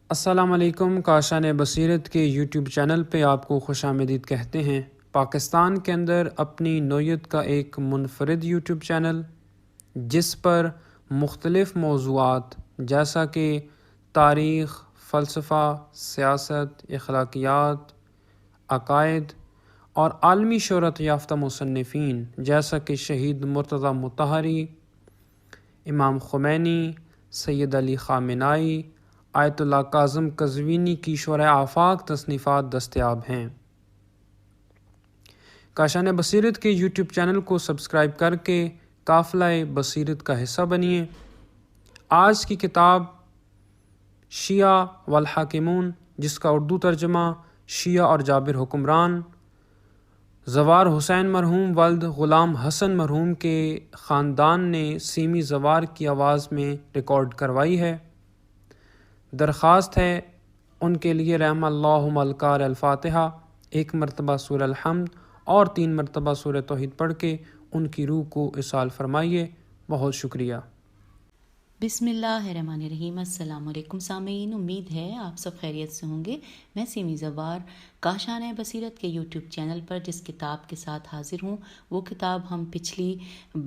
السلام علیکم. کاشان بصیرت کے یوٹیوب چینل پہ آپ کو خوش آمدید کہتے ہیں. پاکستان کے اندر اپنی نوعیت کا ایک منفرد یوٹیوب چینل جس پر مختلف موضوعات جیسا کہ تاریخ، فلسفہ، سیاست، اخلاقیات، عقائد اور عالمی شہرت یافتہ مصنفین جیسا کہ شہید مرتضیٰ مطہری، امام خمینی، سید علی خامنائی، آیت اللہ کاظم قزوینی کی شرح آفاق تصنیفات دستیاب ہیں. کاشان بصیرت کے یوٹیوب چینل کو سبسکرائب کر کے قافلہ بصیرت کا حصہ بنیے. آج کی کتاب شیعہ والحاکمون، جس کا اردو ترجمہ شیعہ اور جابر حکمران، زوار حسین مرحوم ولد غلام حسن مرحوم کے خاندان نے سیمی زوار کی آواز میں ریکارڈ کروائی ہے. درخواست ہے ان کے لیے رحم اللہ الکار الفاتحہ، 1 مرتبہ سورہ الحمد اور 3 مرتبہ سورہ توحید پڑھ کے ان کی روح کو اصال فرمائیے. بہت شکریہ. بسم اللہ الرحمن الرحیم. السلام علیکم سامعین، امید ہے آپ سب خیریت سے ہوں گے. میں سیمی زوار کاشان بصیرت کے یوٹیوب چینل پر جس کتاب کے ساتھ حاضر ہوں، وہ کتاب ہم پچھلی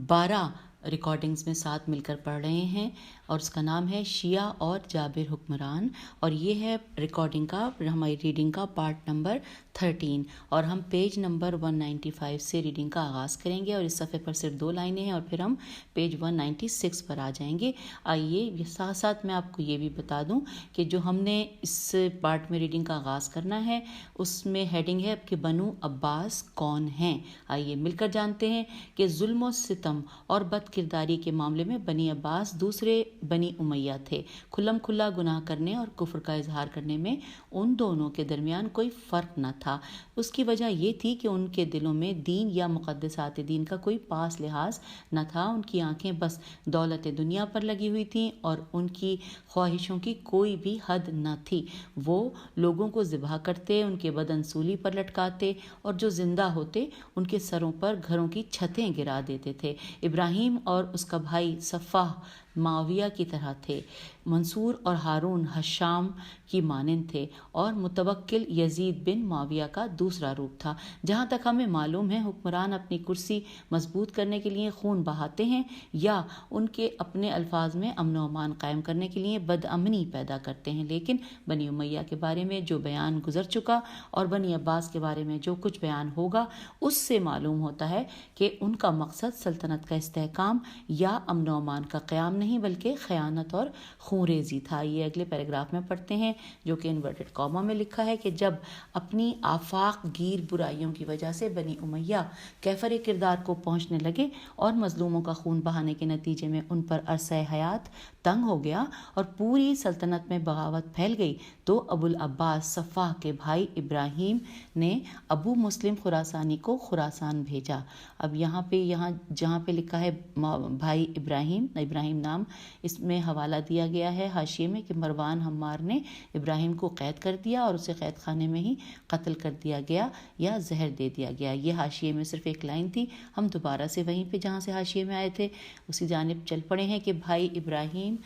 12 ریکارڈنگز میں ساتھ مل کر پڑھ رہے ہیں اور اس کا نام ہے شیعہ اور جابر حکمران، اور یہ ہے ریکارڈنگ کا ہماری ریڈنگ کا پارٹ نمبر 13، اور ہم پیج نمبر 195 سے ریڈنگ کا آغاز کریں گے اور اس صفحے پر صرف 2 لائنیں ہیں اور پھر ہم پیج 196 پر آ جائیں گے. آئیے ساتھ ساتھ میں آپ کو یہ بھی بتا دوں کہ جو ہم نے اس پارٹ میں ریڈنگ کا آغاز کرنا ہے اس میں ہیڈنگ ہے کہ بنو عباس کون ہیں. آئیے مل کر جانتے ہیں کہ ظلم و ستم اور بد کرداری کے معاملے میں بنی عباس دوسرے بنی امیہ تھے. کھلم کھلا گناہ کرنے اور کفر کا اظہار کرنے میں ان دونوں کے درمیان کوئی فرق نہ تھا. اس کی وجہ یہ تھی کہ ان کے دلوں میں دین یا مقدسات دین کا کوئی پاس لحاظ نہ تھا. ان کی آنکھیں بس دولت دنیا پر لگی ہوئی تھیں اور ان کی خواہشوں کی کوئی بھی حد نہ تھی. وہ لوگوں کو ذبح کرتے، ان کے بدن سولی پر لٹکاتے اور جو زندہ ہوتے ان کے سروں پر گھروں کی چھتیں گرا دیتے تھے. ابراہیم اور اس کا بھائی صفاح معاویہ کی طرح تھے. منصور اور ہارون ہشام کی مانند تھے اور متوکل یزید بن معاویہ کا دوسرا روپ تھا. جہاں تک ہمیں معلوم ہے حکمران اپنی کرسی مضبوط کرنے کے لیے خون بہاتے ہیں یا ان کے اپنے الفاظ میں امن و امان قائم کرنے کے لیے بد امنی پیدا کرتے ہیں. لیکن بنی امیہ کے بارے میں جو بیان گزر چکا اور بنی عباس کے بارے میں جو کچھ بیان ہوگا اس سے معلوم ہوتا ہے کہ ان کا مقصد سلطنت کا استحکام یا امن و امان کا قیام نہیں بلکہ خیانت اور خونریزی تھا. یہ اگلے پیراگراف میں پڑھتے ہیں جو کہ انورٹڈ کاما میں لکھا ہے کہ جب اپنی آفاق گیر برائیوں کی وجہ سے بنی امیہ کیفر کردار کو پہنچنے لگے اور مظلوموں کا خون بہانے کے نتیجے میں ان پر عرصہ حیات تنگ ہو گیا اور پوری سلطنت میں بغاوت پھیل گئی، تو ابو العباس صفاح کے بھائی ابراہیم نے ابو مسلم خراسانی کو خراسان بھیجا. اب یہاں جہاں پہ لکھا ہے بھائی ابراہیم نام، اس میں حوالہ دیا گیا ہے حاشیے میں کہ مروان حمار نے ابراہیم کو قید کر دیا اور اسے قید خانے میں ہی قتل کر دیا گیا یا زہر دے دیا گیا. یہ حاشیے میں صرف ایک لائن تھی. ہم دوبارہ سے وہیں پہ جہاں سے حاشیے میں آئے تھے اسی جانب چل پڑے ہیں کہ بھائی ابراہیم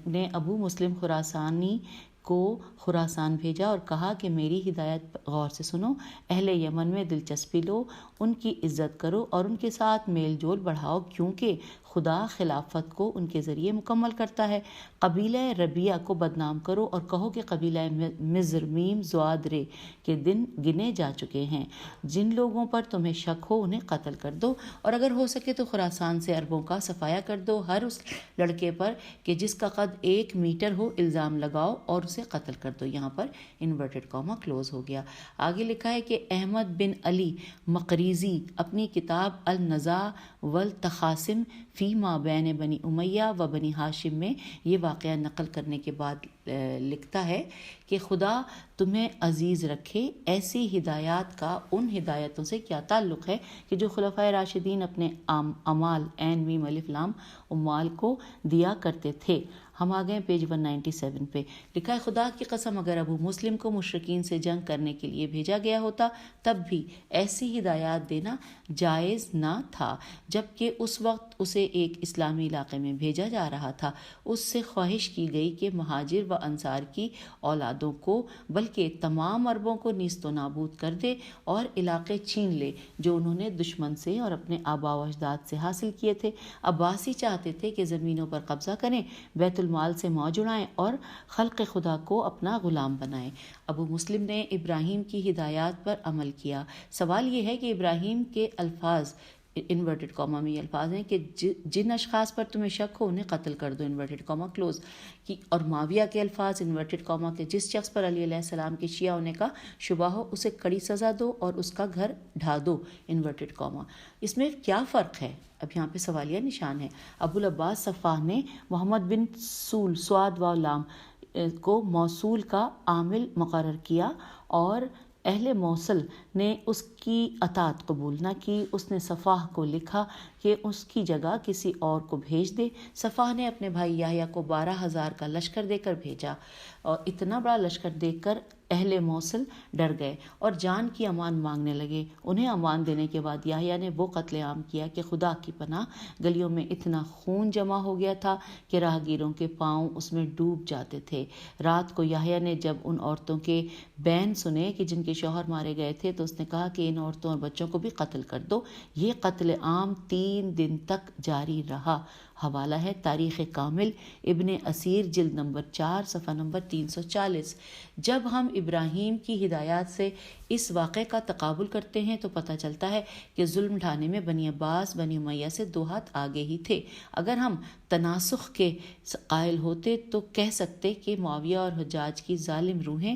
نے ابو مسلم خراسانی کو خراسان بھیجا اور کہا کہ میری ہدایت غور سے سنو، اہل یمن میں دلچسپی لو، ان کی عزت کرو اور ان کے ساتھ میل جول بڑھاؤ کیونکہ خدا خلافت کو ان کے ذریعے مکمل کرتا ہے. قبیلہ ربیہ کو بدنام کرو اور کہو کہ قبیلہ مزرمیم زوادرے کے دن گنے جا چکے ہیں. جن لوگوں پر تمہیں شک ہو انہیں قتل کر دو اور اگر ہو سکے تو خراسان سے عربوں کا صفایا کر دو. ہر اس لڑکے پر کہ جس کا قد 1 میٹر ہو الزام لگاؤ اور اسے قتل کر دو. یہاں پر انورٹڈ کاما کلوز ہو گیا. آگے لکھا ہے کہ احمد بن علی مقریزی اپنی کتاب النزاع والتخاصم فی ما بین بنی امیہ و بنی ہاشم میں یہ واقعہ نقل کرنے کے بعد لکھتا ہے کہ خدا تمہیں عزیز رکھے. ایسی ہدایات کا ان ہدایتوں سے کیا تعلق ہے کہ جو خلفائے راشدین اپنے امال عین میم الف لام اموال کو دیا کرتے تھے. ہم آ گئے پیج 197 پہ. لکھا ہے خدا کی قسم اگر ابو مسلم کو مشرکین سے جنگ کرنے کے لیے بھیجا گیا ہوتا تب بھی ایسی ہدایات دینا جائز نہ تھا. جبکہ اس وقت اسے ایک اسلامی علاقے میں بھیجا جا رہا تھا. اس سے خواہش کی گئی کہ مہاجر و انصار کی اولادوں کو بلکہ تمام عربوں کو نیست و نابود کر دے اور علاقے چھین لے جو انہوں نے دشمن سے اور اپنے آباء و اجداد سے حاصل کیے تھے. عباسی چاہتے تھے کہ زمینوں پر قبضہ کریں، بیت المال سے موج اڑائیں اور خلق خدا کو اپنا غلام بنائیں. ابو مسلم نے ابراہیم کی ہدایات پر عمل کیا. سوال یہ ہے کہ ابراہیم کے الفاظ انورٹڈ کاما میں یہ الفاظ ہیں کہ جن اشخاص پر تمہیں شک ہو انہیں قتل کر دو انورٹڈ کاما کلوز کی، اور معاویہ کے الفاظ انورٹڈ کاما کے جس شخص پر علی علیہ السلام کے شیعہ ہونے کا شبہ ہو اسے کڑی سزا دو اور اس کا گھر ڈھا دو انورٹڈ کاما. اس میں کیا فرق ہے؟ اب یہاں پہ سوالیہ نشان ہے. ابو العباس صفاح نے محمد بن سول سواد و لام کو موصول کا عامل مقرر کیا اور اہل موصل نے اس کی اطاعت قبول نہ کی. اس نے صفاح کو لکھا کہ اس کی جگہ کسی اور کو بھیج دے. صفاح نے اپنے بھائی یحییٰ کو 12,000 کا لشکر دے کر بھیجا اور اتنا بڑا لشکر دیکھ کر اہل موصل ڈر گئے اور جان کی امان مانگنے لگے. انہیں امان دینے کے بعد یحییٰ نے وہ قتل عام کیا کہ خدا کی پناہ گلیوں میں اتنا خون جمع ہو گیا تھا کہ راہگیروں کے پاؤں اس میں ڈوب جاتے تھے. رات کو یحییٰ نے جب ان عورتوں کے بین سنے کہ جن کے شوہر مارے گئے تھے تو اس نے کہا کہ ان عورتوں اور بچوں کو بھی قتل کر دو. یہ قتل عام 3 دن تک جاری رہا. حوالہ ہے تاریخ کامل ابن اسیر جلد نمبر 4 صفحہ نمبر 340. جب ہم ابراہیم کی ہدایات سے اس واقعے کا تقابل کرتے ہیں تو پتہ چلتا ہے کہ ظلم ڈھانے میں بنی عباس بنی امیہ سے 2 ہاتھ آگے ہی تھے. اگر ہم تناسخ کے قائل ہوتے تو کہہ سکتے کہ معاویہ اور حجاج کی ظالم روحیں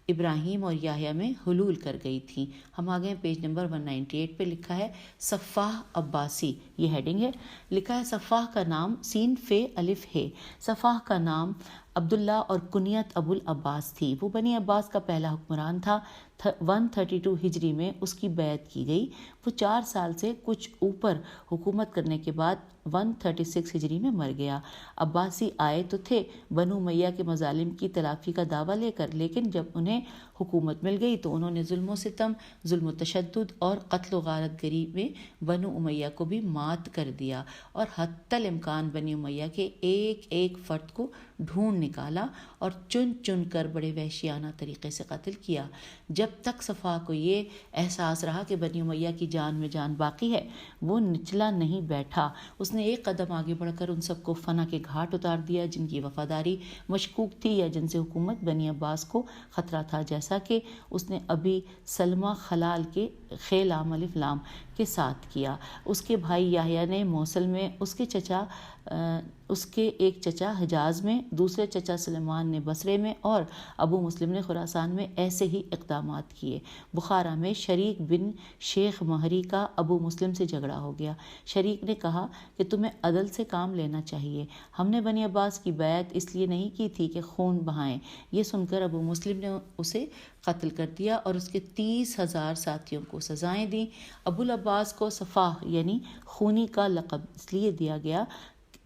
ابراہیم اور یحییٰ میں حلول کر گئی تھیں. ہم آگے پیج نمبر 198 پہ. لکھا ہے صفاح عباسی، یہ ہیڈنگ ہے. لکھا ہے صفاح کا نام سین فے الف ہے. صفاح کا نام عبداللہ اور کنیت ابو العباس تھی. وہ بنی عباس کا پہلا حکمران تھا. 132 ہجری میں اس کی بیعت کی گئی. وہ 4 سال سے کچھ اوپر حکومت کرنے کے بعد 136 ہجری میں مر گیا. عباسی آئے تو تھے بنو امیہ کے مظالم کی تلافی کا دعویٰ لے کر، لیکن جب انہیں حکومت مل گئی تو انہوں نے ظلم و ستم، ظلم و تشدد اور قتل و غارت گری میں بنو امیہ کو بھی مات کر دیا اور حتی الامکان بنی امیہ کے ایک ایک فرد کو ڈھونڈ نکالا اور چن چن کر بڑے وحشیانہ طریقے سے قتل کیا. جب تک صفاح کو یہ احساس رہا کہ بنی امیہ کی جان میں جان باقی ہے وہ نچلا نہیں بیٹھا. اس نے ایک قدم آگے بڑھ کر ان سب کو فنا کے گھاٹ اتار دیا جن کی وفاداری مشکوک تھی یا جن سے حکومت بنی عباس کو خطرہ تھا، جیسا کہ اس نے ابھی سلمہ خلال کے خیلام الف لام کے ساتھ کیا. اس کے بھائی یحییٰ نے موصل میں، اس کے ایک چچا حجاز میں، دوسرے چچا سلیمان نے بصرے میں اور ابو مسلم نے خراسان میں ایسے ہی اقدامات کیے. بخارا میں شریک بن شیخ مہری کا ابو مسلم سے جھگڑا ہو گیا. شریک نے کہا کہ تمہیں عدل سے کام لینا چاہیے، ہم نے بنی عباس کی بیعت اس لیے نہیں کی تھی کہ خون بہائیں. یہ سن کر ابو مسلم نے اسے قتل کر دیا اور اس کے 30,000 ساتھیوں کو سزائیں دیں. ابو العباس کو صفاح یعنی خونی کا لقب اس لیے دیا گیا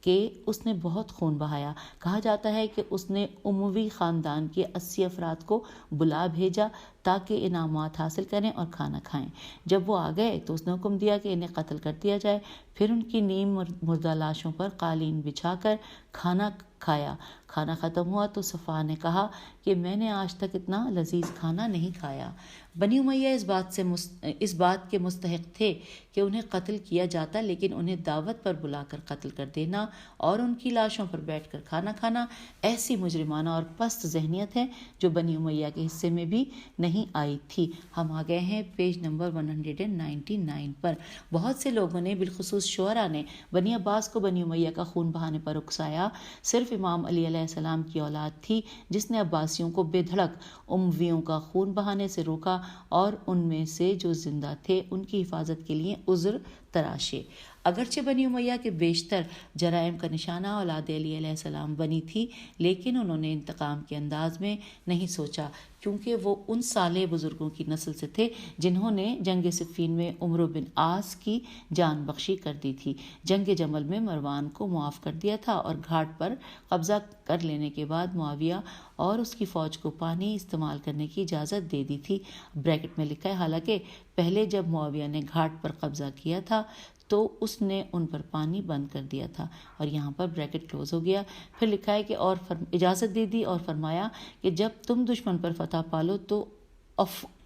کہ اس نے بہت خون بہایا. کہا جاتا ہے کہ اس نے اموی خاندان کے 80 افراد کو بلا بھیجا تاکہ انعامات حاصل کریں اور کھانا کھائیں. جب وہ آ گئے تو اس نے حکم دیا کہ انہیں قتل کر دیا جائے. پھر ان کی نیم مردہ لاشوں پر قالین بچھا کر کھانا کھایا. کھانا ختم ہوا تو صفاح نے کہا کہ میں نے آج تک اتنا لذیذ کھانا نہیں کھایا. بنی امیہ اس بات کے مستحق تھے کہ انہیں قتل کیا جاتا، لیکن انہیں دعوت پر بلا کر قتل کر دینا اور ان کی لاشوں پر بیٹھ کر کھانا کھانا ایسی مجرمانہ اور پست ذہنیت ہے جو بنی امیہ کے حصے میں بھی نہیں آئی تھی. ہم آ گئے ہیں پیج نمبر 199 پر. بہت سے لوگوں نے بالخصوص شعراء نے بنی عباس کو بنی امیہ کا خون بہانے پر اکسایا. صرف امام علی علیہ السلام کی اولاد تھی جس نے عباسیوں کو بے دھڑک امویوں کا خون بہانے سے روکا اور ان میں سے جو زندہ تھے ان کی حفاظت کے لیے عذر تراشے۔ اگرچہ بنی امیہ کے بیشتر جرائم کا نشانہ اولاد علی علیہ السلام بنی تھی، لیکن انہوں نے انتقام کے انداز میں نہیں سوچا، کیونکہ وہ ان صالح بزرگوں کی نسل سے تھے جنہوں نے جنگ صفین میں عمرو بن عاص کی جان بخشی کر دی تھی، جنگ جمل میں مروان کو معاف کر دیا تھا، اور گھاٹ پر قبضہ کر لینے کے بعد معاویہ اور اس کی فوج کو پانی استعمال کرنے کی اجازت دے دی تھی۔ بریکٹ میں لکھا ہے حالانکہ پہلے جب معاویہ نے گھاٹ پر قبضہ کیا تھا تو اس نے ان پر پانی بند کر دیا تھا، اور یہاں پر بریکٹ کلوز ہو گیا۔ پھر لکھا ہے کہ اور اجازت دے دی اور فرمایا کہ جب تم دشمن پر فتح پالو تو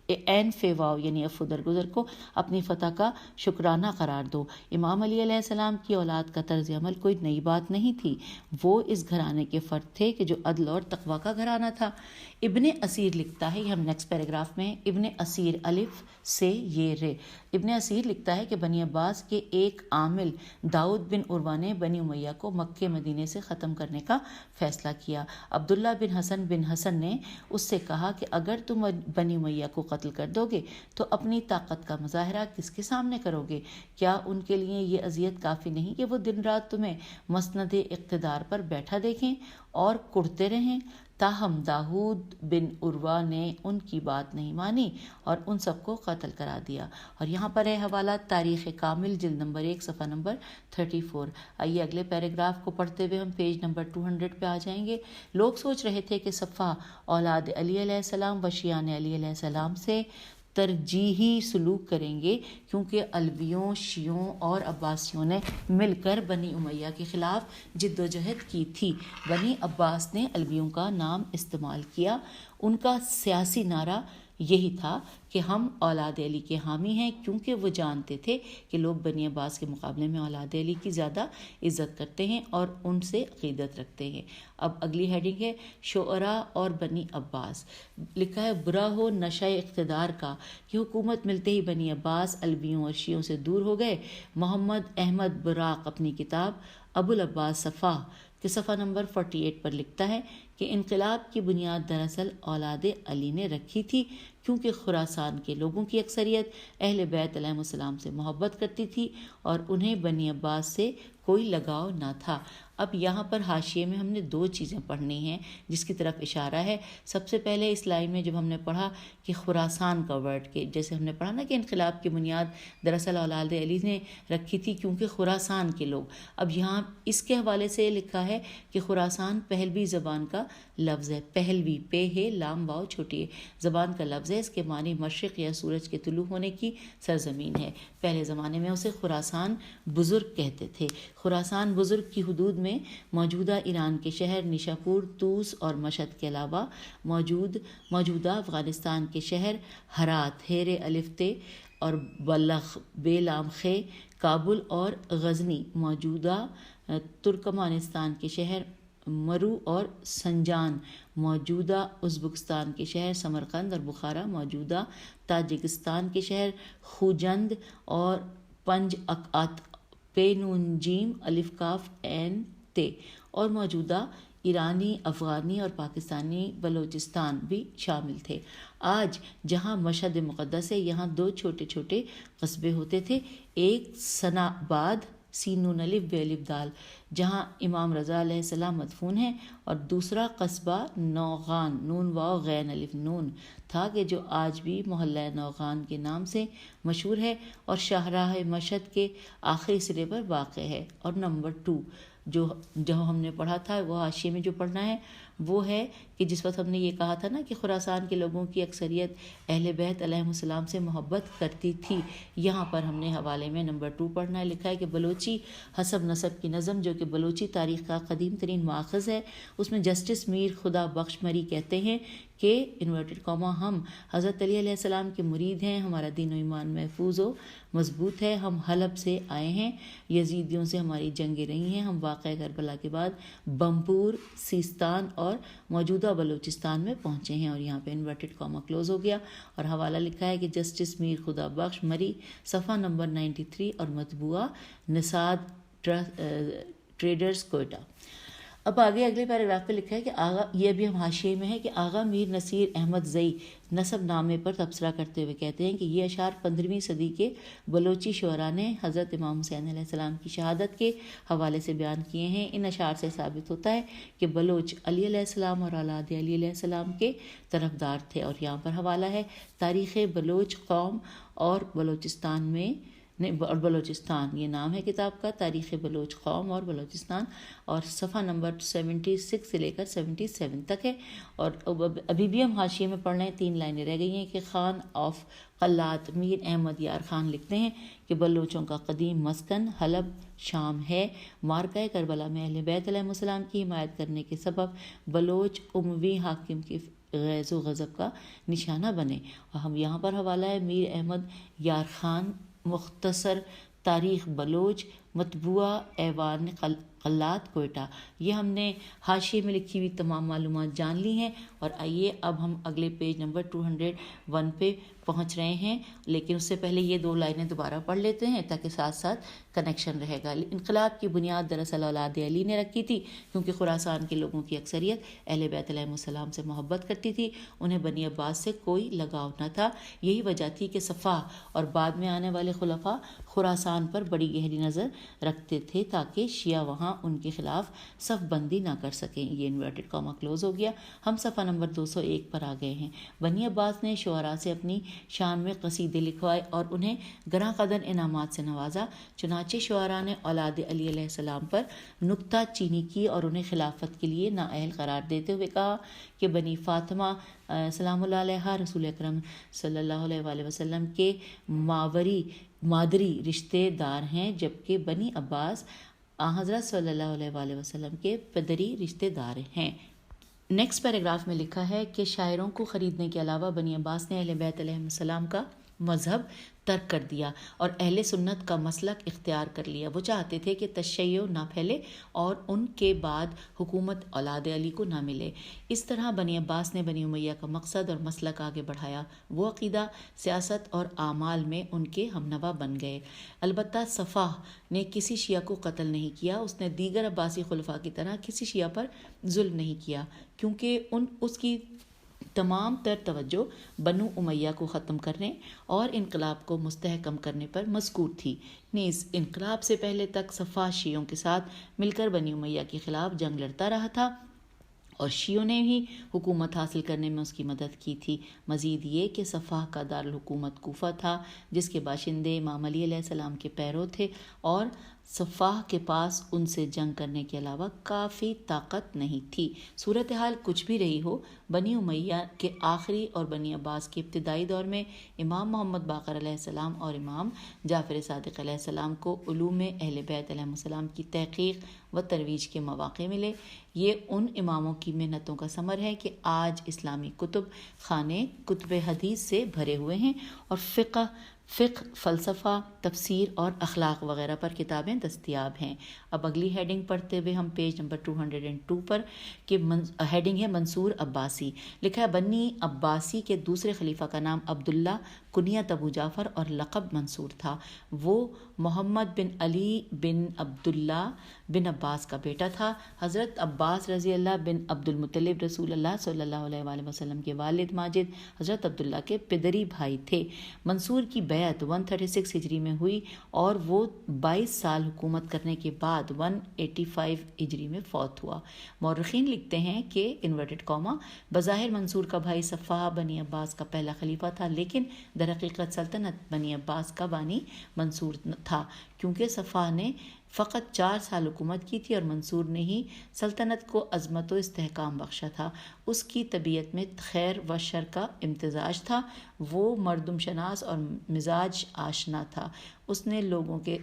این فیواؤ یعنی افو درگزر کو اپنی فتح کا شکرانہ قرار دو۔ امام علی علیہ السلام کی اولاد کا طرز عمل کوئی نئی بات نہیں تھی، وہ اس گھرانے کے فرد تھے کہ جو عدل اور تقوی کا گھرانہ تھا۔ ابن اسیر لکھتا ہے، یہ ہم نیکسٹ پیراگراف میں، ابن اسیر الف سے یہ رے، ابن اسیر لکھتا ہے کہ بنی عباس کے ایک عامل داؤد بن عروہ نے بنی امیہ کو مکہ مدینے سے ختم کرنے کا فیصلہ کیا۔ عبداللہ بن حسن نے اس سے کہا کہ اگر تم بنی امیہ کو قتل کر دو گے تو اپنی طاقت کا مظاہرہ کس کے سامنے کرو گے؟ کیا ان کے لیے یہ اذیت کافی نہیں کہ وہ دن رات تمہیں مسند اقتدار پر بیٹھا دیکھیں اور کڑتے رہیں؟ تاہم داؤد بن عروہ نے ان کی بات نہیں مانی اور ان سب کو قتل کرا دیا۔ اور یہاں پر ہے حوالہ تاریخ کامل جلد نمبر 1 صفحہ نمبر 34۔ آئیے اگلے پیراگراف کو پڑھتے ہوئے ہم پیج نمبر 200 پہ آ جائیں گے۔ لوگ سوچ رہے تھے کہ صفحہ اولاد علی علیہ السلام و شیعان علی علیہ السلام سے ترجیحی سلوک کریں گے، کیونکہ علویوں، شیعوں اور عباسیوں نے مل کر بنی امیہ کے خلاف جد و جہد کی تھی۔ بنی عباس نے علویوں کا نام استعمال کیا، ان کا سیاسی نعرہ یہی تھا کہ ہم اولاد علی کے حامی ہیں، کیونکہ وہ جانتے تھے کہ لوگ بنی عباس کے مقابلے میں اولاد علی کی زیادہ عزت کرتے ہیں اور ان سے عقیدت رکھتے ہیں۔ اب اگلی ہیڈنگ ہے شعراء اور بنی عباس۔ لکھا ہے برا ہو نشہ اقتدار کا کہ حکومت ملتے ہی بنی عباس علویوں اور شیعوں سے دور ہو گئے۔ محمد احمد براق اپنی کتاب ابو العباس صفحہ کے صفحہ نمبر 48 پر لکھتا ہے کہ انقلاب کی بنیاد دراصل اولاد علی نے رکھی تھی، کیونکہ خراسان کے لوگوں کی اکثریت اہل بیت علیہ السلام سے محبت کرتی تھی اور انہیں بنی عباس سے کوئی لگاؤ نہ تھا۔ اب یہاں پر حاشیے میں ہم نے 2 چیزیں پڑھنی ہیں جس کی طرف اشارہ ہے۔ سب سے پہلے اس لائن میں جب ہم نے پڑھا کہ خراسان کا ورڈ، کہ جیسے ہم نے پڑھا نا کہ انقلاب کی بنیاد دراصل اولاد علی نے رکھی تھی کیونکہ خراسان کے لوگ، اب یہاں اس کے حوالے سے لکھا ہے کہ خراسان پہلوی زبان کا لفظ ہے، پہلوی پہ ہے لام واو چھوٹی ہے زبان کا لفظ ہے، اس کے معنی مشرق یا سورج کے طلوع ہونے کی سرزمین ہے۔ پہلے زمانے میں اسے خراسان بزرگ کہتے تھے۔ خراسان بزرگ کی حدود میں موجودہ ایران کے شہر نیشاپور، طوس اور مشہد کے علاوہ موجودہ افغانستان کے شہر ہرات، ہیر الف تے اور بلخ بے لام خے، کابل اور غزنی، موجودہ ترکمانستان کے شہر مرو اور سنجان، موجودہ ازبکستان کے شہر سمرقند اور بخارا، موجودہ تاجکستان کے شہر خوجند اور پنج اکات پے نون جیم الف کاف این تے، اور موجودہ ایرانی، افغانی اور پاکستانی بلوچستان بھی شامل تھے۔ آج جہاں مشہد مقدس ہے، یہاں 2 چھوٹے چھوٹے قصبے ہوتے تھے، ایک ثنا آباد سین نون الف بے الف دال جہاں امام رضا علیہ السلام مدفون ہیں، اور دوسرا قصبہ نوغان نون واو غین الف نون تھا کہ جو آج بھی محلہ نوغان کے نام سے مشہور ہے اور شاہراہ مشہد کے آخری سرے پر واقع ہے۔ اور نمبر 2 جو ہم نے پڑھا تھا، وہ حاشیے میں جو پڑھنا ہے وہ ہے کہ جس وقت ہم نے یہ کہا تھا نا کہ خراسان کے لوگوں کی اکثریت اہل بیت علیہ السلام سے محبت کرتی تھی، یہاں پر ہم نے حوالے میں نمبر 2 پڑھنا ہے۔ لکھا ہے کہ بلوچی حسب نسب کی نظم، جو کہ بلوچی تاریخ کا قدیم ترین ماخذ ہے، اس میں جسٹس میر خدا بخش مری کہتے ہیں کہ انورٹڈ کاما ہم حضرت علی علیہ السلام کے مرید ہیں، ہمارا دین و ایمان محفوظ و مضبوط ہے، ہم حلب سے آئے ہیں، یزیدیوں سے ہماری جنگیں رہی ہیں، ہم واقعہ کربلا کے بعد بمپور، سیستان اور موجودہ بلوچستان میں پہنچے ہیں، اور یہاں پہ انورٹڈ کاما کلوز ہو گیا۔ اور حوالہ لکھا ہے کہ جسٹس میر خدا بخش مری صفحہ نمبر 93 اور مطبوعہ نصاد ٹریڈرز کوئٹہ۔ اب آگے اگلے پیراگراف پہ لکھا ہے کہ آغا، یہ ابھی ہم حاشیے میں ہے کہ آغا میر نصیر احمد زئی نسب نامے پر تبصرہ کرتے ہوئے کہتے ہیں کہ یہ اشعار 15ویں صدی کے بلوچی شعراء نے حضرت امام حسین علیہ السلام کی شہادت کے حوالے سے بیان کیے ہیں۔ ان اشعار سے ثابت ہوتا ہے کہ بلوچ علی علیہ السلام اور اولاد علی علیہ السلام کے طرفدار تھے۔ اور یہاں پر حوالہ ہے تاریخ بلوچ قوم اور بلوچستان اور بلوچستان، یہ نام ہے کتاب کا، تاریخ بلوچ قوم اور بلوچستان، اور صفحہ نمبر 76 سے لے کر 77 تک ہے۔ اور ابھی بھی ہم حاشیے میں پڑھ رہے ہیں، 3 لائنیں رہ گئی ہیں کہ خان آف قلات میر احمد یار خان لکھتے ہیں کہ بلوچوں کا قدیم مسکن حلب شام ہے۔ معرکہ کربلا میں اہل بیت علیہ السلام کی حمایت کرنے کے سبب بلوچ اموی حاکم کی غیظ و غضب کا نشانہ بنے۔ اور ہم یہاں پر حوالہ ہے میر احمد یار خان مختصر تاریخ بلوچ مطبوعہ ایوان قلات کوئٹہ۔ یہ ہم نے حاشیے میں لکھی ہوئی تمام معلومات جان لی ہیں۔ اور آئیے اب ہم اگلے پیج نمبر 201 پہ پہنچ رہے ہیں، لیکن اس سے پہلے یہ 2 لائنیں دوبارہ پڑھ لیتے ہیں تاکہ ساتھ ساتھ کنیکشن رہے گا۔ انقلاب کی بنیاد دراصل اولاد علی نے رکھی تھی، کیونکہ خراسان کے لوگوں کی اکثریت اہل بیت علیہ السلام سے محبت کرتی تھی، انہیں بنی عباس سے کوئی لگاؤ نہ تھا۔ یہی وجہ تھی کہ صفا اور بعد میں آنے والے خلفاء خراسان پر بڑی گہری نظر رکھتے تھے تاکہ شیعہ وہاں ان کے خلاف صف بندی نہ کر سکیں۔ یہ انورٹڈ کاما کلوز ہو گیا۔ ہم صفحہ نمبر 201 پر آ گئے ہیں۔ بنی عباس نے شعراء سے اپنی شان میں قصیدے لکھوائے اور انہیں گراں قدر انعامات سے نوازا۔ چنانچہ شعراء نے اولاد علی علیہ السلام پر نکتہ چینی کی اور انہیں خلافت کے لیے نااہل قرار دیتے ہوئے کہا کہ بنی فاطمہ سلام اللہ علیہ رسول اکرم صلی اللہ علیہ وآلہ وسلم کے مادری رشتے دار ہیں، جبکہ بنی عباس حضرت صلی اللہ علیہ وآلہ وسلم کے پدری رشتے دار ہیں۔ نیکسٹ پیراگراف میں لکھا ہے کہ شاعروں کو خریدنے کے علاوہ بنی عباس نے اہل بیت علیہ السلام کا مذہب ترک کر دیا اور اہل سنت کا مسلک اختیار کر لیا۔ وہ چاہتے تھے کہ تشیع نہ پھیلے اور ان کے بعد حکومت اولاد علی کو نہ ملے۔ اس طرح بنی عباس نے بنی امیہ کا مقصد اور مسلک آگے بڑھایا۔ وہ عقیدہ، سیاست اور اعمال میں ان کے ہمنوا بن گئے۔ البتہ صفا نے کسی شیعہ کو قتل نہیں کیا۔ اس نے دیگر عباسی خلفاء کی طرح کسی شیعہ پر ظلم نہیں کیا، کیونکہ اس کی تمام تر توجہ بنو امیہ کو ختم کرنے اور انقلاب کو مستحکم کرنے پر مذکور تھی۔ نیز انقلاب سے پہلے تک صفا شیعوں کے ساتھ مل کر بنی امیہ کے خلاف جنگ لڑتا رہا تھا اور شیعوں نے بھی حکومت حاصل کرنے میں اس کی مدد کی تھی۔ مزید یہ کہ صفا کا دارالحکومت کوفہ تھا، جس کے باشندے امام علی علیہ السلام کے پیرو تھے اور صفا کے پاس ان سے جنگ کرنے کے علاوہ کافی طاقت نہیں تھی۔ صورتحال کچھ بھی رہی ہو، بنی امیہ کے آخری اور بنی عباس کے ابتدائی دور میں امام محمد باقر علیہ السلام اور امام جعفر صادق علیہ السلام کو علوم اہل بیت علیہ السلام کی تحقیق و ترویج کے مواقع ملے۔ یہ ان اماموں کی محنتوں کا ثمر ہے کہ آج اسلامی کتب خانے کتب حدیث سے بھرے ہوئے ہیں اور فقہ، فلسفہ، تفسیر اور اخلاق وغیرہ پر کتابیں دستیاب ہیں۔ اب اگلی ہیڈنگ پڑھتے ہوئے ہم پیج نمبر 202 پر کہ ہیڈنگ ہے منصور عباسی۔ لکھا ہے بنی عباسی کے دوسرے خلیفہ کا نام عبداللہ، کنیت ابو جعفر اور لقب منصور تھا۔ وہ محمد بن علی بن عبداللہ بن عباس کا بیٹا تھا۔ حضرت عباس رضی اللہ بن عبد المطلب رسول اللہ صلی اللہ علیہ وآلہ وسلم کے والد ماجد حضرت عبداللہ کے پدری بھائی تھے۔ منصور کی بیعت 136 ہجری میں ہوئی اور وہ 22 سال حکومت کرنے کے بعد 185 ہجری میں فوت ہوا۔ مورخین لکھتے ہیں کہ انورٹڈ کاما بظاہر منصور کا بھائی صفا بنی عباس کا پہلا خلیفہ تھا، لیکن در حقیقت سلطنت بنی عباس کا بانی منصور تھا، کیونکہ صفا نے فقط 4 سال حکومت کی تھی اور منصور نے ہی سلطنت کو عظمت و استحکام بخشا تھا۔ اس کی طبیعت میں خیر و شر کا امتزاج تھا، وہ مردم شناس اور مزاج آشنا تھا۔ اس نے لوگوں کے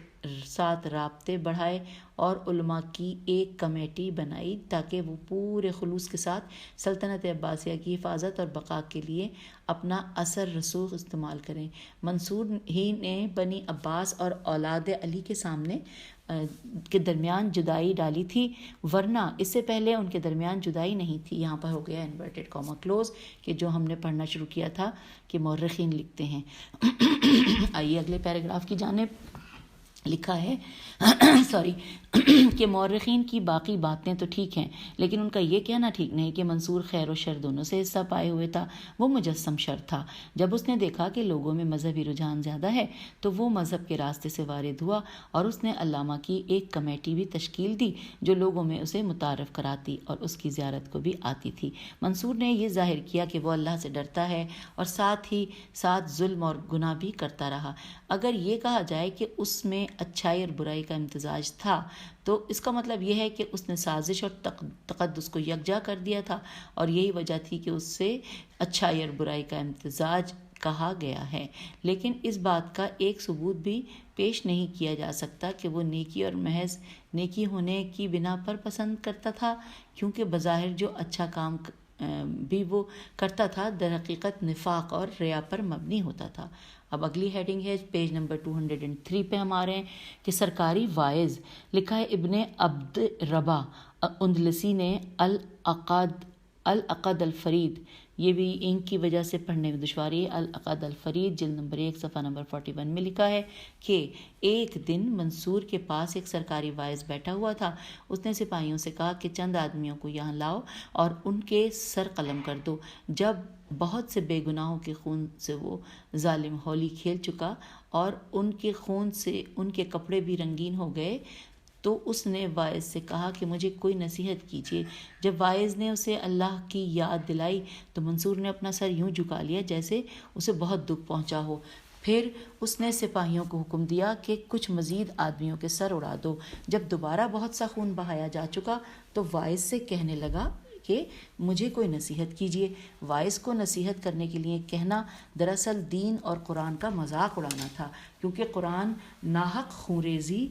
ساتھ رابطے بڑھائے اور علماء کی ایک کمیٹی بنائی تاکہ وہ پورے خلوص کے ساتھ سلطنت عباسیہ کی حفاظت اور بقا کے لیے اپنا اثر رسوخ استعمال کریں۔ منصور ہی نے بنی عباس اور اولاد علی کے درمیان جدائی ڈالی تھی، ورنہ اس سے پہلے ان کے درمیان جدائی نہیں تھی۔ یہاں پر ہو گیا انورٹڈ کاما کلوز کہ جو ہم نے پڑھنا شروع کیا تھا کہ مورخین لکھتے ہیں۔ آئیے اگلے پیراگراف کی جانب۔ لکھا ہے سوری کہ مورخین کی باقی باتیں تو ٹھیک ہیں، لیکن ان کا یہ کہنا ٹھیک نہیں کہ منصور خیر و شر دونوں سے حصہ پائے ہوئے تھا۔ وہ مجسم شر تھا۔ جب اس نے دیکھا کہ لوگوں میں مذہبی رجحان زیادہ ہے تو وہ مذہب کے راستے سے وارد ہوا، اور اس نے علامہ کی ایک کمیٹی بھی تشکیل دی جو لوگوں میں اسے متعارف کراتی اور اس کی زیارت کو بھی آتی تھی۔ منصور نے یہ ظاہر کیا کہ وہ اللہ سے ڈرتا ہے اور ساتھ ہی ساتھ ظلم اور گناہ بھی کرتا رہا۔ اگر یہ کہا جائے کہ اس میں اچھائی اور برائی کا امتزاج تھا تو اس کا مطلب یہ ہے کہ اس نے سازش اور تقدس کو یکجا کر دیا تھا، اور یہی وجہ تھی کہ اس سے اچھائی اور برائی کا امتزاج کہا گیا ہے۔ لیکن اس بات کا ایک ثبوت بھی پیش نہیں کیا جا سکتا کہ وہ نیکی اور محض نیکی ہونے کی بنا پر پسند کرتا تھا، کیونکہ بظاہر جو اچھا کام بھی وہ کرتا تھا در حقیقت نفاق اور ریا پر مبنی ہوتا تھا۔ اب اگلی ہیڈنگ ہے پیج نمبر 203 پہ ہم آ رہے ہیں کہ سرکاری واعظ، لکھا ہے ابن عبد ربا اندلسی نے العقد الفرید، یہ بھی انک کی وجہ سے پڑھنے میں دشواری ہے، العقد الفرید جلد نمبر 1 صفحہ نمبر 41 میں لکھا ہے کہ ایک دن منصور کے پاس ایک سرکاری واعظ بیٹھا ہوا تھا۔ اس نے سپاہیوں سے کہا کہ چند آدمیوں کو یہاں لاؤ اور ان کے سر قلم کر دو۔ جب بہت سے بے گناہوں کے خون سے وہ ظالم ہولی کھیل چکا اور ان کے خون سے ان کے کپڑے بھی رنگین ہو گئے تو اس نے واعظ سے کہا کہ مجھے کوئی نصیحت کیجیے۔ جب واعظ نے اسے اللہ کی یاد دلائی تو منصور نے اپنا سر یوں جھکا لیا جیسے اسے بہت دکھ پہنچا ہو۔ پھر اس نے سپاہیوں کو حکم دیا کہ کچھ مزید آدمیوں کے سر اڑا دو۔ جب دوبارہ بہت سا خون بہایا جا چکا تو واعظ سے کہنے لگا کہ مجھے کوئی نصیحت کیجیے۔ واعظ کو نصیحت کرنے کے لیے کہنا دراصل دین اور قرآن کا مذاق اڑانا تھا، کیونکہ قرآن ناحق خونریزی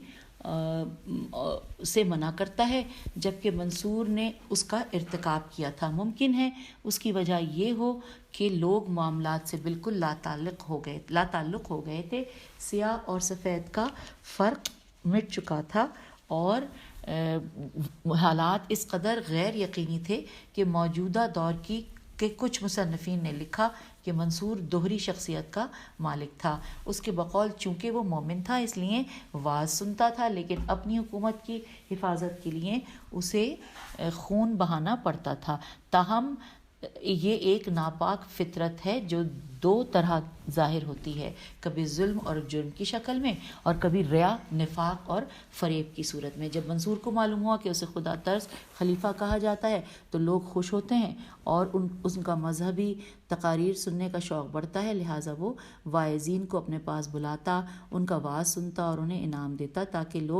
سے منع کرتا ہے، جبکہ منصور نے اس کا ارتکاب کیا تھا۔ ممکن ہے اس کی وجہ یہ ہو کہ لوگ معاملات سے بالکل لا تعلق ہو گئے تھے، سیاہ اور سفید کا فرق مٹ چکا تھا، اور حالات اس قدر غیر یقینی تھے کہ موجودہ دور کے کچھ مصنفین نے لکھا کہ منصور دوہری شخصیت کا مالک تھا۔ اس کے بقول چونکہ وہ مومن تھا اس لیے واعظ سنتا تھا، لیکن اپنی حکومت کی حفاظت کے لیے اسے خون بہانا پڑتا تھا۔ تاہم یہ ایک ناپاک فطرت ہے جو دو طرح ظاہر ہوتی ہے، کبھی ظلم اور جرم کی شکل میں اور کبھی ریا، نفاق اور فریب کی صورت میں۔ جب منصور کو معلوم ہوا کہ اسے خدا ترس خلیفہ کہا جاتا ہے تو لوگ خوش ہوتے ہیں اور ان کا مذہبی تقاریر سننے کا شوق بڑھتا ہے، لہٰذا وہ واعظین کو اپنے پاس بلاتا، ان کا وعظ سنتا اور انہیں انعام دیتا تاکہ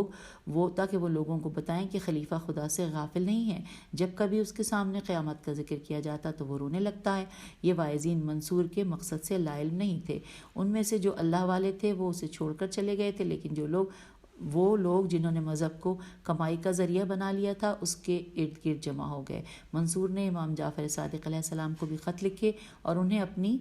وہ لوگوں کو بتائیں کہ خلیفہ خدا سے غافل نہیں ہے۔ جب کبھی اس کے سامنے قیامت کا ذکر کیا جاتا تو وہ رونے لگتا ہے۔ یہ واعظین منصور کے مقصد سے لا علم نہیں تھے۔ ان میں سے جو اللہ والے تھے وہ اسے چھوڑ کر چلے گئے تھے، لیکن وہ لوگ جنہوں نے مذہب کو کمائی کا ذریعہ بنا لیا تھا اس کے ارد گرد جمع ہو گئے۔ منصور نے امام جعفر صادق علیہ السلام کو بھی خط لکھے اور انہیں اپنی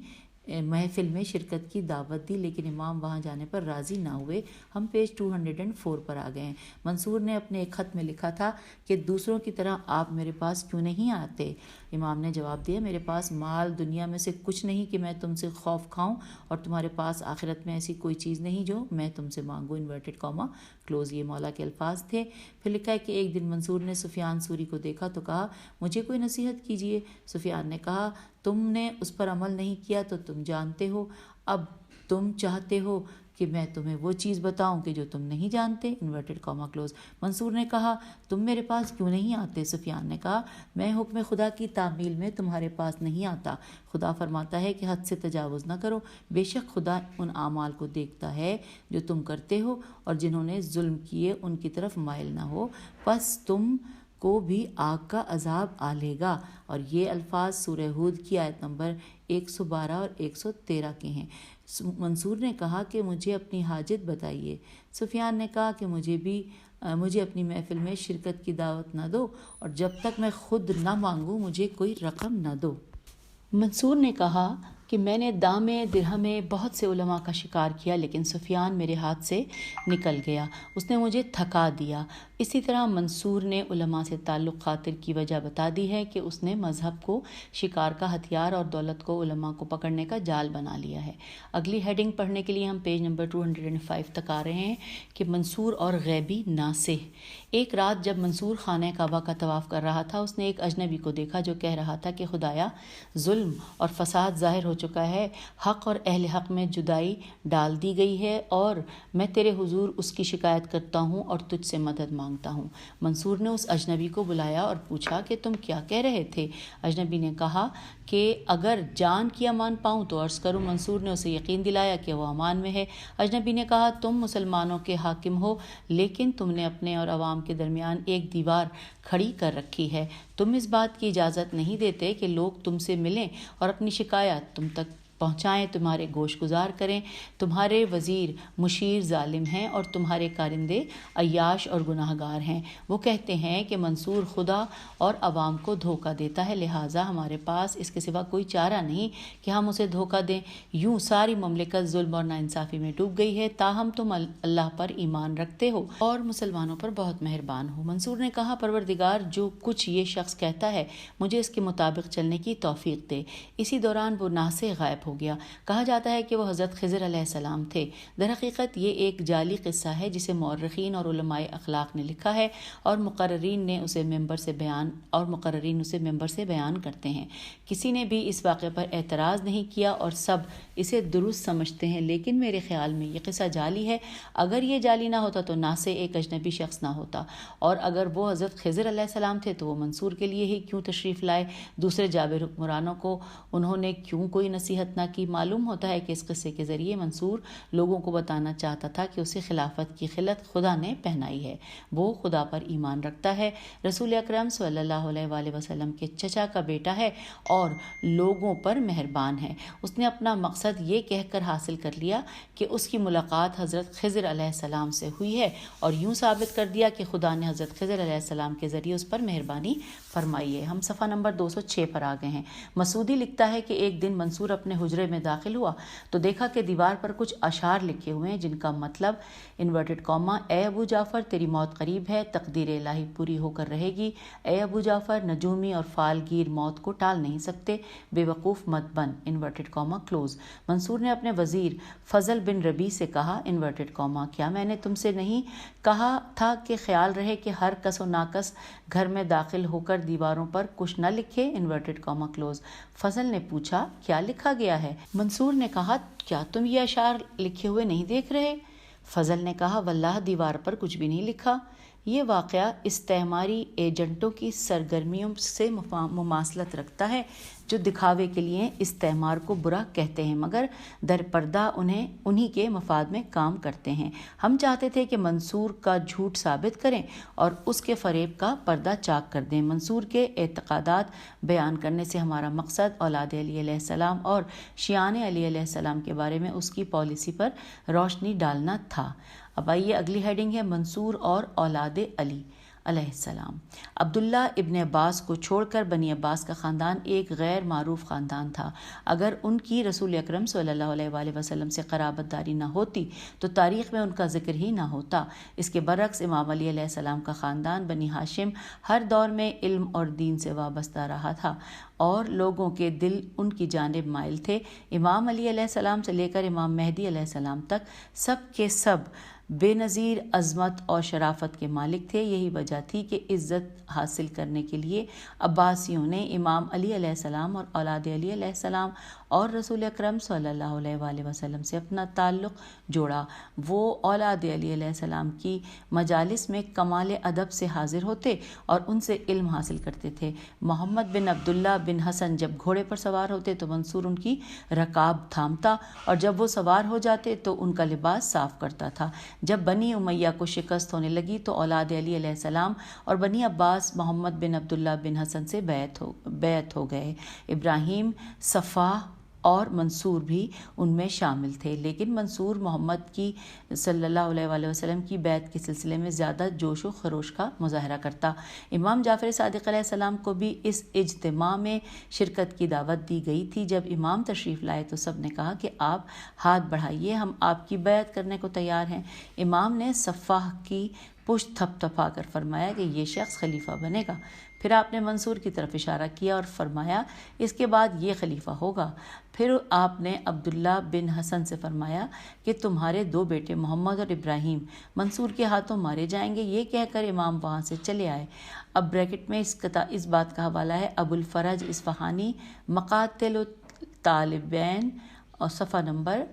محفل میں شرکت کی دعوت دی، لیکن امام وہاں جانے پر راضی نہ ہوئے۔ ہم پیج 204 پر آ گئے ہیں۔ منصور نے اپنے ایک خط میں لکھا تھا کہ دوسروں کی طرح آپ میرے پاس کیوں نہیں آتے؟ امام نے جواب دیا، میرے پاس مال دنیا میں سے کچھ نہیں کہ میں تم سے خوف کھاؤں، اور تمہارے پاس آخرت میں ایسی کوئی چیز نہیں جو میں تم سے مانگوں، انورٹڈ کاما کلوز، یہ مولا کے الفاظ تھے۔ پھر لکھا ہے کہ ایک دن منصور نے سفیان ثوری کو دیکھا تو کہا، مجھے کوئی نصیحت کیجیے۔ سفیان نے کہا، تم نے اس پر عمل نہیں کیا تو تم جانتے ہو، اب تم چاہتے ہو کہ میں تمہیں وہ چیز بتاؤں کہ جو تم نہیں جانتے، انورٹڈ کاما کلوز۔ منصور نے کہا، تم میرے پاس کیوں نہیں آتے؟ سفیان نے کہا، میں حکم خدا کی تعمیل میں تمہارے پاس نہیں آتا۔ خدا فرماتا ہے کہ حد سے تجاوز نہ کرو، بے شک خدا ان اعمال کو دیکھتا ہے جو تم کرتے ہو، اور جنہوں نے ظلم کیے ان کی طرف مائل نہ ہو، پس تم کو بھی آگ کا عذاب آ لے گا۔ اور یہ الفاظ سورہ ہود کی آیت نمبر 112 اور 113 کے ہیں۔ منصور نے کہا کہ مجھے اپنی حاجت بتائیے۔ سفیان نے کہا کہ مجھے اپنی محفل میں شرکت کی دعوت نہ دو، اور جب تک میں خود نہ مانگوں مجھے کوئی رقم نہ دو۔ منصور نے کہا کہ میں نے دامے درہمے بہت سے علماء کا شکار کیا، لیکن سفیان میرے ہاتھ سے نکل گیا، اس نے مجھے تھکا دیا۔ اسی طرح منصور نے علماء سے تعلق خاطر کی وجہ بتا دی ہے کہ اس نے مذہب کو شکار کا ہتھیار اور دولت کو علماء کو پکڑنے کا جال بنا لیا ہے۔ اگلی ہیڈنگ پڑھنے کے لیے ہم پیج نمبر 205 تک آ رہے ہیں کہ منصور اور غیبی ناصح۔ ایک رات جب منصور خانہ کعبہ کا طواف کر رہا تھا، اس نے ایک اجنبی کو دیکھا جو کہہ رہا تھا کہ خدایا، ظلم اور فساد ظاہر ہو چکا ہے، حق اور اہل حق میں جدائی ڈال دی گئی ہے، اور میں تیرے حضور اس کی شکایت کرتا ہوں اور تجھ سے مدد مانگتا ہوں۔ منصور نے اس اجنبی کو بلایا اور پوچھا کہ تم کیا کہہ رہے تھے؟ اجنبی نے کہا کہ اگر جان کی امان پاؤں تو عرض کروں۔ منصور نے اسے یقین دلایا کہ وہ امان میں ہے۔ اجنبی نے کہا تم مسلمانوں کے حاکم ہو، لیکن تم نے اپنے اور عوام کے درمیان ایک دیوار کھڑی کر رکھی ہے۔ تم اس بات کی اجازت نہیں دیتے کہ لوگ تم سے ملیں اور اپنی شکایات تم تک پہنچائیں، تمہارے گوش گزار کریں۔ تمہارے وزیر مشیر ظالم ہیں اور تمہارے کارندے عیاش اور گناہ گار ہیں۔ وہ کہتے ہیں کہ منصور خدا اور عوام کو دھوکہ دیتا ہے، لہٰذا ہمارے پاس اس کے سوا کوئی چارہ نہیں کہ ہم اسے دھوکہ دیں۔ یوں ساری مملکت ظلم اور ناانصافی میں ڈوب گئی ہے، تاہم تم اللہ پر ایمان رکھتے ہو اور مسلمانوں پر بہت مہربان ہو۔ منصور نے کہا پروردگار، جو کچھ یہ شخص کہتا ہے مجھے اس کے مطابق چلنے کی توفیق دے۔ اسی دوران وہ ناصح غائب ہو گیا۔ کہا جاتا ہے کہ وہ حضرت خضر علیہ السلام تھے۔ در حقیقت یہ ایک جعلی قصہ ہے جسے مورخین اور علماء اخلاق نے لکھا ہے اور مقررین اسے ممبر سے بیان کرتے ہیں۔ کسی نے بھی اس واقعے پر اعتراض نہیں کیا اور سب اسے درست سمجھتے ہیں، لیکن میرے خیال میں یہ قصہ جعلی ہے۔ اگر یہ جعلی نہ ہوتا تو ناصح ایک اجنبی شخص نہ ہوتا، اور اگر وہ حضرت خضر علیہ السلام تھے تو وہ منصور کے لیے ہی کیوں تشریف لائے؟ دوسرے جابر حکمرانوں کو انہوں نے کیوں کوئی نصیحت نہ کی؟ معلوم ہوتا ہے کہ اس قصے کے ذریعے منصور لوگوں کو بتانا چاہتا تھا کہ اسے خلافت کی خلعت خدا نے پہنائی ہے، وہ خدا پر ایمان رکھتا ہے، رسول اکرم صلی اللہ علیہ وآلہ وسلم کے چچا کا بیٹا ہے اور لوگوں پر مہربان ہے۔ اس نے اپنا مقصد یہ کہہ کر حاصل کر لیا کہ اس کی ملاقات حضرت خضر علیہ السلام سے ہوئی ہے، اور یوں ثابت کر دیا کہ خدا نے حضرت خضر علیہ السلام کے ذریعے اس پر مہربانی فرمائی ہے۔ ہم صفحہ نمبر 206 پر آ گئے ہیں۔ مسعودی لکھتا ہے کہ ایک دن منصور اپنے حجرے میں داخل ہوا تو دیکھا کہ دیوار پر کچھ اشعار لکھے ہوئے ہیں جن کا مطلب انورٹڈ کاما، اے ابو جعفر تیری موت قریب ہے، تقدیر الہی پوری ہو کر رہے گی، اے ابو جعفر نجومی اور فالگیر موت کو ٹال نہیں سکتے، بے وقوف مت بن، انورٹڈ کاما کلوز۔ منصور نے اپنے وزیر فضل بن ربیع سے کہا انورٹڈ کاما، کیا میں نے تم سے نہیں کہا تھا کہ خیال رہے کہ ہر کس و ناکس گھر میں داخل ہو کر دیواروں پر کچھ نہ لکھے، انورٹڈ کاما کلوز۔ فضل نے پوچھا کیا لکھا گیا ہے؟ منصور نے کہا کیا تم یہ اشعار لکھے ہوئے نہیں دیکھ رہے؟ فضل نے کہا واللہ دیوار پر کچھ بھی نہیں لکھا۔ یہ واقعہ استعماری ایجنٹوں کی سرگرمیوں سے مماثلت رکھتا ہے جو دکھاوے کے لیے استعمار کو برا کہتے ہیں مگر در پردہ انہی کے مفاد میں کام کرتے ہیں۔ ہم چاہتے تھے کہ منصور کا جھوٹ ثابت کریں اور اس کے فریب کا پردہ چاک کر دیں۔ منصور کے اعتقادات بیان کرنے سے ہمارا مقصد اولاد علی علیہ السلام اور شیعان علی علیہ السلام کے بارے میں اس کی پالیسی پر روشنی ڈالنا تھا۔ اب آئیے اگلی ہیڈنگ ہے منصور اور اولاد علی علیہ السلام۔ عبداللہ ابن عباس کو چھوڑ کر بنی عباس کا خاندان ایک غیر معروف خاندان تھا۔ اگر ان کی رسول اکرم صلی اللہ علیہ وآلہ وسلم سے قرابت داری نہ ہوتی تو تاریخ میں ان کا ذکر ہی نہ ہوتا۔ اس کے برعکس امام علی علیہ السلام کا خاندان بنی ہاشم ہر دور میں علم اور دین سے وابستہ رہا تھا اور لوگوں کے دل ان کی جانب مائل تھے۔ امام علی علیہ السلام سے لے کر امام مہدی علیہ السلام تک سب کے سب بے نظیر عظمت اور شرافت کے مالک تھے۔ یہی وجہ تھی کہ عزت حاصل کرنے کے لیے عباسیوں نے امام علی علیہ السلام اور اولاد علی علیہ السلام اور رسول اکرم صلی اللہ علیہ وآلہ وسلم سے اپنا تعلق جوڑا۔ وہ اولاد علی علیہ السلام کی مجالس میں کمال ادب سے حاضر ہوتے اور ان سے علم حاصل کرتے تھے۔ محمد بن عبداللہ بن حسن جب گھوڑے پر سوار ہوتے تو منصور ان کی رکاب تھامتا اور جب وہ سوار ہو جاتے تو ان کا لباس صاف کرتا تھا۔ جب بنی امیہ کو شکست ہونے لگی تو اولاد علی علیہ السلام اور بنی عباس محمد بن عبداللہ بن حسن سے بیعت ہو گئے۔ ابراہیم صفاح اور منصور بھی ان میں شامل تھے، لیکن منصور محمد کی صلی اللہ علیہ وآلہ وسلم کی بیعت کے سلسلے میں زیادہ جوش و خروش کا مظاہرہ کرتا۔ امام جعفر صادق علیہ السلام کو بھی اس اجتماع میں شرکت کی دعوت دی گئی تھی۔ جب امام تشریف لائے تو سب نے کہا کہ آپ ہاتھ بڑھائیے، ہم آپ کی بیعت کرنے کو تیار ہیں۔ امام نے صفاح کی پشت تھپ تھپا کر فرمایا کہ یہ شخص خلیفہ بنے گا۔ پھر آپ نے منصور کی طرف اشارہ کیا اور فرمایا اس کے بعد یہ خلیفہ ہوگا۔ پھر آپ نے عبداللہ بن حسن سے فرمایا کہ تمہارے 2 بیٹے محمد اور ابراہیم منصور کے ہاتھوں مارے جائیں گے۔ یہ کہہ کر امام وہاں سے چلے آئے۔ اب بریکٹ میں اس بات کا حوالہ ہے ابو الفرج اصفہانی مقاتل الطالبین اور صفحہ نمبر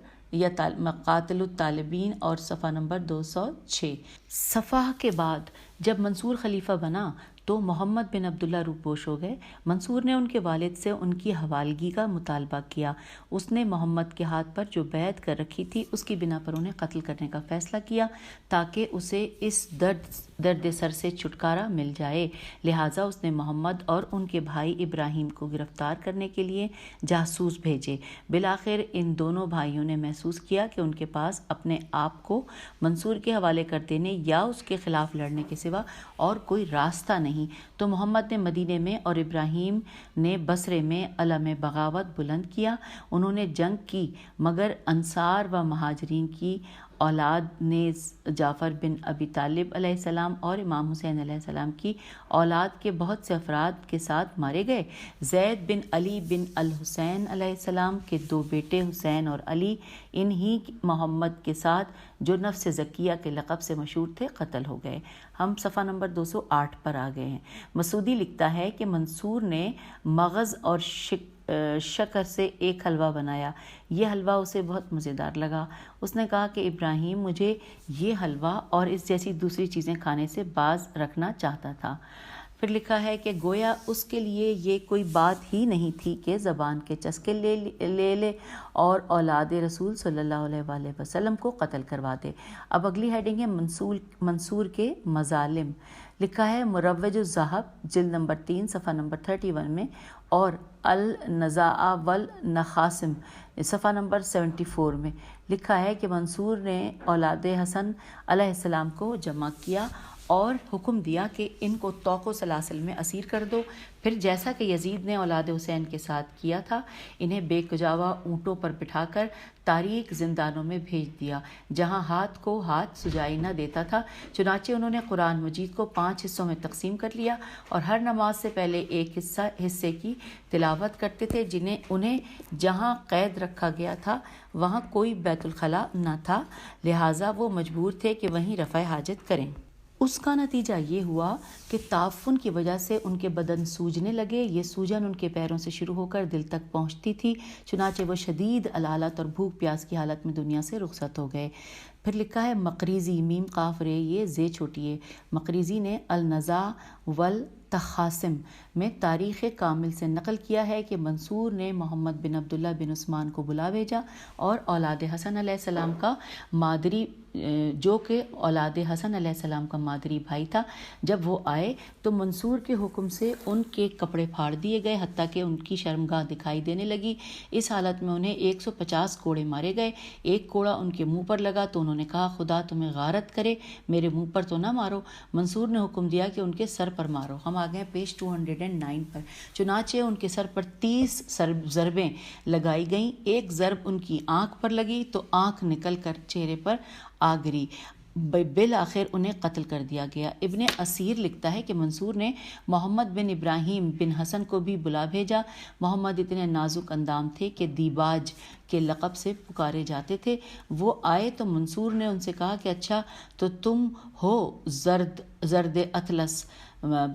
مقاتل الطالبین اور صفحہ نمبر 206۔ صفحہ کے بعد جب منصور خلیفہ بنا تو محمد بن عبداللہ روپوش ہو گئے۔ منصور نے ان کے والد سے ان کی حوالگی کا مطالبہ کیا۔ اس نے محمد کے ہاتھ پر جو بیعت کر رکھی تھی اس کی بنا پر انہیں قتل کرنے کا فیصلہ کیا تاکہ اسے اس درد سر سے چھٹکارا مل جائے۔ لہٰذا اس نے محمد اور ان کے بھائی ابراہیم کو گرفتار کرنے کے لیے جاسوس بھیجے۔ بالآخر ان دونوں بھائیوں نے محسوس کیا کہ ان کے پاس اپنے آپ کو منصور کے حوالے کر دینے یا اس کے خلاف لڑنے کے سوا اور کوئی راستہ نہیں، تو محمد نے مدینے میں اور ابراہیم نے بصرے میں علم بغاوت بلند کیا۔ انہوں نے جنگ کی مگر انصار و مہاجرین کی اولاد نے جعفر بن ابی طالب علیہ السلام اور امام حسین علیہ السلام کی اولاد کے بہت سے افراد کے ساتھ مارے گئے۔ زید بن علی بن الحسین علیہ السلام کے 2 بیٹے حسین اور علی انہی محمد کے ساتھ جو نفس زکیہ کے لقب سے مشہور تھے قتل ہو گئے۔ ہم صفحہ نمبر 208 پر آ گئے ہیں۔ مسعودی لکھتا ہے کہ منصور نے مغز اور شکر سے ایک حلوہ بنایا۔ یہ حلوہ اسے بہت مزیدار لگا۔ اس نے کہا کہ ابراہیم مجھے یہ حلوہ اور اس جیسی دوسری چیزیں کھانے سے باز رکھنا چاہتا تھا۔ پھر لکھا ہے کہ گویا اس کے لیے یہ کوئی بات ہی نہیں تھی کہ زبان کے چسکے لے اور اولاد رسول صلی اللہ علیہ وآلہ وسلم کو قتل کروا دے۔ اب اگلی ہیڈنگ ہے منصور کے مظالم۔ لکھا ہے مروج الذہب جلد نمبر 3 صفحہ نمبر 31 میں اور النزاع والنخاسم صفحہ نمبر 74 میں لکھا ہے کہ منصور نے اولاد حسن علیہ السلام کو جمع کیا اور حکم دیا کہ ان کو طوق و سلاسل میں اسیر کر دو۔ پھر جیسا کہ یزید نے اولاد حسین کے ساتھ کیا تھا انہیں بے کجاوہ اونٹوں پر بٹھا کر تاریک زندانوں میں بھیج دیا جہاں ہاتھ کو ہاتھ سجائی نہ دیتا تھا۔ چنانچہ انہوں نے قرآن مجید کو 5 حصوں میں تقسیم کر لیا اور ہر نماز سے پہلے ایک حصے کی تلاوت کرتے تھے۔ انہیں جہاں قید رکھا گیا تھا وہاں کوئی بیت الخلاء نہ تھا، لہٰذا وہ مجبور تھے کہ وہیں رفع حاجت کریں۔ اس کا نتیجہ یہ ہوا کہ تعفن کی وجہ سے ان کے بدن سوجنے لگے۔ یہ سوجن ان کے پیروں سے شروع ہو کر دل تک پہنچتی تھی، چنانچہ وہ شدید علالت اور بھوک پیاس کی حالت میں دنیا سے رخصت ہو گئے۔ پھر لکھا ہے مقریزی میم قاف رے یہ زے چھوٹی ہے۔ مقریزی نے النزاع والتخاسم میں تاریخ کامل سے نقل کیا ہے کہ منصور نے محمد بن عبداللہ بن عثمان کو بلا بھیجا اور اولاد حسن علیہ السلام کا مادری جو کہ اولاد حسن علیہ السلام کا مادری بھائی تھا۔ جب وہ آئے تو منصور کے حکم سے ان کے کپڑے پھاڑ دیے گئے حتیٰ کہ ان کی شرمگاہ دکھائی دینے لگی۔ اس حالت میں انہیں 150 کوڑے مارے گئے۔ ایک کوڑا ان کے منہ پر لگا تو انہوں نے کہا خدا تمہیں غارت کرے، میرے منہ پر تو نہ مارو۔ منصور نے حکم دیا کہ ان کے سر پر مارو۔ ہم آ گئے پیج 209 پر۔ چنانچہ ان کے سر پر 30 ضربیں لگائی گئیں۔ ایک ضرب ان کی آنکھ پر لگی تو آنکھ نکل کر چہرے پر آ گری۔ بالآخر انہیں قتل کر دیا گیا۔ ابن اسیر لکھتا ہے کہ منصور نے محمد بن ابراہیم بن حسن کو بھی بلا بھیجا۔ محمد اتنے نازک اندام تھے کہ دیباج کے لقب سے پکارے جاتے تھے۔ وہ آئے تو منصور نے ان سے کہا کہ اچھا تو تم ہو زرد اطلس،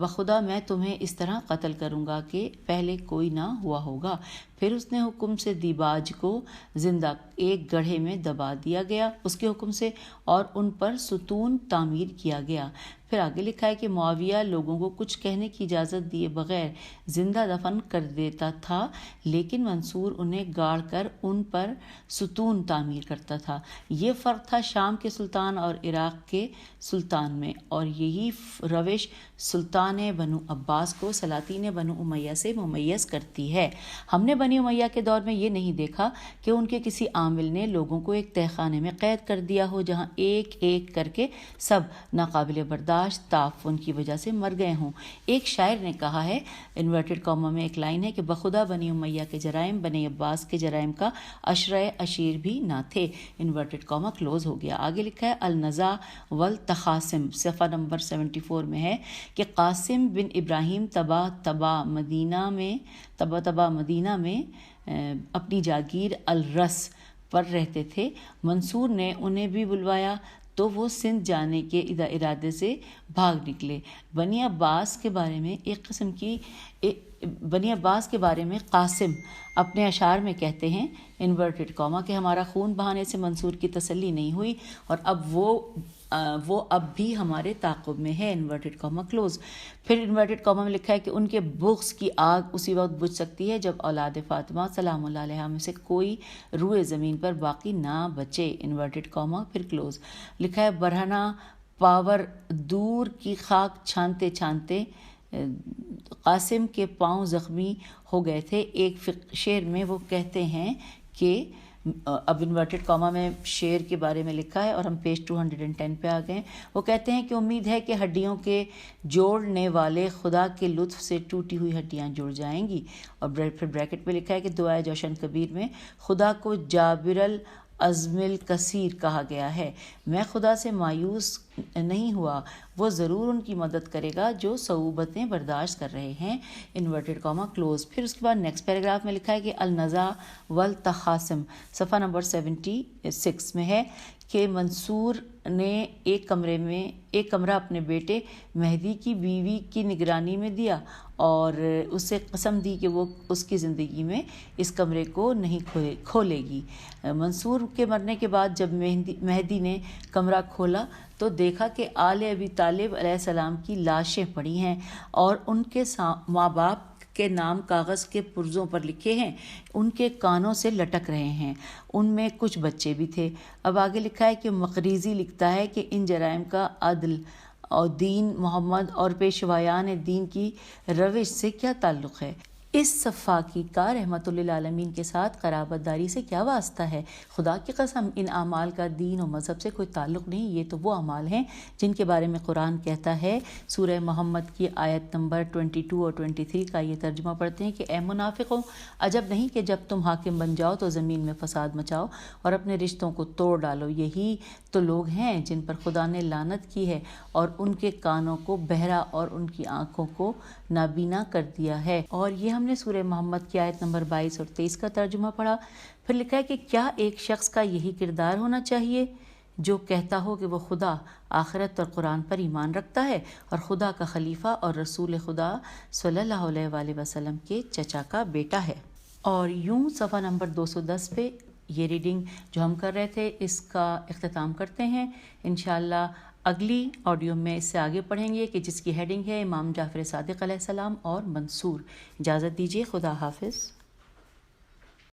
بخدا میں تمہیں اس طرح قتل کروں گا کہ پہلے کوئی نہ ہوا ہوگا۔ پھر اس نے حکم سے دیباج کو زندہ ایک گڑھے میں دبا دیا گیا اس کے حکم سے اور ان پر ستون تعمیر کیا گیا۔ پھر آگے لکھا ہے کہ معاویہ لوگوں کو کچھ کہنے کی اجازت دیے بغیر زندہ دفن کر دیتا تھا، لیکن منصور انہیں گاڑ کر ان پر ستون تعمیر کرتا تھا۔ یہ فرق تھا شام کے سلطان اور عراق کے سلطان میں، اور یہی روش سلطان بنو عباس کو سلاطین بنو امیہ سے ممیز کرتی ہے۔ ہم نے بنی امیہ کے دور میں یہ نہیں دیکھا کہ ان کے کسی عامل نے لوگوں کو ایک تہہ خانے میں قید کر دیا ہو جہاں ایک ایک کر کے سب ناقابل برداشت تعفن کی وجہ سے مر گئے ہوں۔ ایک شاعر نے کہا ہے، انورٹڈ کاما میں ایک لائن ہے کہ بخدا بنی امیہ کے جرائم بنی عباس کے جرائم کا عشرۂ عشیر بھی نہ تھے، انورٹڈ کاما کلوز ہو گیا۔ آگے لکھا ہے النزاع والتخاصم، صفحہ نمبر 74 میں ہے کہ قاسم بن ابراہیم تبا مدینہ میں اپنی جاگیر الرس پر رہتے تھے۔ منصور نے انہیں بھی بلوایا تو وہ سندھ جانے کے ارادے سے بھاگ نکلے۔ بنی عباس کے بارے میں قاسم اپنے اشعار میں کہتے ہیں انورٹڈ کاما کہ ہمارا خون بہانے سے منصور کی تسلی نہیں ہوئی اور اب وہ اب بھی ہمارے تعاقب میں ہے، انورٹڈ کاما کلوز۔ پھر انورٹڈ کاما میں لکھا ہے کہ ان کے بغض کی آگ اسی وقت بجھ سکتی ہے جب اولاد فاطمہ سلام اللہ علیہ میں سے کوئی روئے زمین پر باقی نہ بچے، انورٹڈ کاما پھر کلوز۔ لکھا ہے برہنہ پاور دور کی خاک چھانتے چھانتے قاسم کے پاؤں زخمی ہو گئے تھے۔ ایک شعر میں وہ کہتے ہیں کہ اب انورٹڈ کاما میں شعر کے بارے میں لکھا ہے اور ہم پیج 210 پہ آ گئے۔ وہ کہتے ہیں کہ امید ہے کہ ہڈیوں کے جوڑنے والے خدا کے لطف سے ٹوٹی ہوئی ہڈیاں جڑ جائیں گی، اور پھر بریکٹ میں لکھا ہے کہ دعائے جوشن کبیر میں خدا کو جابر العزم الکثیر کہا گیا ہے۔ میں خدا سے مایوس نہیں ہوا، وہ ضرور ان کی مدد کرے گا جو صعوبتیں برداشت کر رہے ہیں، انورٹڈ کاما کلوز۔ پھر اس کے بعد نیکسٹ پیراگراف میں لکھا ہے کہ النزاع والتخاصم، صفحہ نمبر 76 میں ہے کہ منصور نے ایک کمرہ اپنے بیٹے مہدی کی بیوی کی نگرانی میں دیا اور اسے قسم دی کہ وہ اس کی زندگی میں اس کمرے کو نہیں کھولے گی۔ منصور کے مرنے کے بعد جب مہدی نے کمرہ کھولا تو دیکھا کہ آل ابی طالب علیہ السلام کی لاشیں پڑی ہیں اور ان کے ماں باپ کے نام کاغذ کے پرزوں پر لکھے ہیں، ان کے کانوں سے لٹک رہے ہیں، ان میں کچھ بچے بھی تھے۔ اب آگے لکھا ہے کہ مقریزی لکھتا ہے کہ ان جرائم کا عدل اور دین محمد اور پیشوایان دین کی روش سے کیا تعلق ہے؟ اس صفاقی کا رحمت للعالمین کے ساتھ قرابت داری سے کیا واسطہ ہے؟ خدا کی قسم ان اعمال کا دین و مذہب سے کوئی تعلق نہیں، یہ تو وہ اعمال ہیں جن کے بارے میں قرآن کہتا ہے۔ سورہ محمد کی آیت نمبر 22 اور 23 کا یہ ترجمہ پڑھتے ہیں کہ اے منافقوں، عجب نہیں کہ جب تم حاکم بن جاؤ تو زمین میں فساد مچاؤ اور اپنے رشتوں کو توڑ ڈالو، یہی تو لوگ ہیں جن پر خدا نے لعنت کی ہے اور ان کے کانوں کو بہرا اور ان کی آنکھوں کو نابینا کر دیا ہے۔ اور یہ ہم نے سورہ محمد کی آیت نمبر 22 اور 23 کا ترجمہ پڑھا۔ پھر لکھا ہے کہ کیا ایک شخص کا یہی کردار ہونا چاہیے جو کہتا ہو کہ وہ خدا، آخرت اور قرآن پر ایمان رکھتا ہے اور خدا کا خلیفہ اور رسول خدا صلی اللہ علیہ وآلہ وسلم کے چچا کا بیٹا ہے۔ اور یوں صفحہ نمبر 210 پہ یہ ریڈنگ جو ہم کر رہے تھے اس کا اختتام کرتے ہیں۔ انشاءاللہ اگلی آڈیو میں اس سے آگے پڑھیں گے کہ جس کی ہیڈنگ ہے امام جعفر صادق علیہ السلام اور منصور۔ اجازت دیجیے، خدا حافظ۔